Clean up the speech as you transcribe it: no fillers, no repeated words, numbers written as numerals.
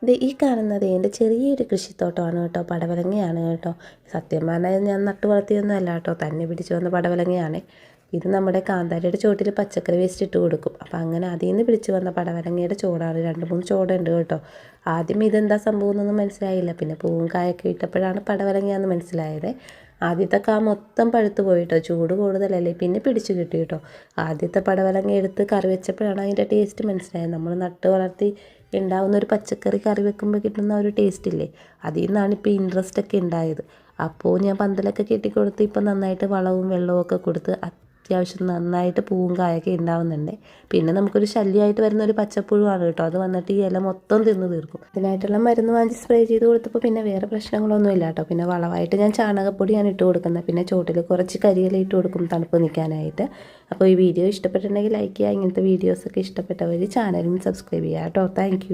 ഇത് ഈ കാണുന്നത് എൻ്റെ ചെറിയൊരു കൃഷിത്തോട്ടമാണ് കേട്ടോ, പടവലങ്ങയാണ് കേട്ടോ. സത്യം പറഞ്ഞാൽ ഞാൻ നട്ടു വളർത്തിയൊന്നും അല്ല കേട്ടോ, തന്നെ പിടിച്ചു വന്ന പടവലങ്ങയാണ്. ഇത് നമ്മുടെ കാന്താരിയുടെ ചോട്ടിൽ പച്ചക്കറി വേസ്റ്റ് ഇട്ട് കൊടുക്കും. അപ്പോൾ അങ്ങനെ അതിൽ നിന്ന് പിടിച്ചു വന്ന പടവലങ്ങയുടെ ചോടാണ്. 2-3 ചോടുണ്ട് കേട്ടോ. ആദ്യം ഇതെന്താ സംഭവം എന്നൊന്നും മനസ്സിലായില്ല. പിന്നെ പൂവും കായൊക്കെ ഇട്ടപ്പോഴാണ് പടവലങ്ങയാന്ന് മനസ്സിലായത്. ആദ്യത്തെ കാ മൊത്തം പഴുത്ത് പോയിട്ടോ, ചൂട് കൂടുതലല്ലേ, പിന്നെ പിടിച്ചു കിട്ടി കേട്ടോ. ആദ്യത്തെ പടവലങ്ങ എടുത്ത് കറി വെച്ചപ്പോഴാണ് അതിൻ്റെ ടേസ്റ്റ് മനസ്സിലായത്. നമ്മൾ നട്ട് വളർത്തി ഉണ്ടാവുന്ന ഒരു പച്ചക്കറി കറി വെക്കുമ്പോൾ കിട്ടുന്ന ഒരു ടേസ്റ്റ് ഇല്ലേ, അതിൽ നിന്നാണ് ഇപ്പോൾ ഇൻട്രസ്റ്റ് ഒക്കെ ഉണ്ടായത്. അപ്പോൾ ഞാൻ പന്തലൊക്കെ കെട്ടിക്കൊടുത്ത് ഇപ്പോൾ നന്നായിട്ട് വളവും വെള്ളവും ഒക്കെ കൊടുത്ത് അത്യാവശ്യം നന്നായിട്ട് പൂവും കായൊക്കെ ഉണ്ടാവുന്നുണ്ട്. പിന്നെ നമുക്കൊരു ശല്യമായിട്ട് വരുന്ന ഒരു പച്ചപ്പുഴുവാണ് കേട്ടോ, അത് വന്നിട്ട് ഈ ഇല മൊത്തം തിന്ന് തീർക്കും. ഇതിനായിട്ടുള്ള മരുന്ന് വാങ്ങി സ്പ്രേ ചെയ്ത് കൊടുത്തപ്പോൾ പിന്നെ വേറെ പ്രശ്നങ്ങളൊന്നും ഇല്ല കേട്ടോ. പിന്നെ വളമായിട്ട് ഞാൻ ചാണകപ്പൊടിയാണ് ഇട്ട് കൊടുക്കുന്നത്. പിന്നെ ചോട്ടിൽ കുറച്ച് കരിയില ഇട്ട് കൊടുക്കും തണുപ്പ് നിൽക്കാനായിട്ട്. അപ്പോൾ ഈ വീഡിയോ ഇഷ്ടപ്പെട്ടിട്ടുണ്ടെങ്കിൽ ലൈക്ക് ചെയ്യുക. ഇങ്ങനത്തെ വീഡിയോസൊക്കെ ഇഷ്ടപ്പെട്ടവർ ചാനലും സബ്സ്ക്രൈബ് ചെയ്യുക കേട്ടോ. താങ്ക്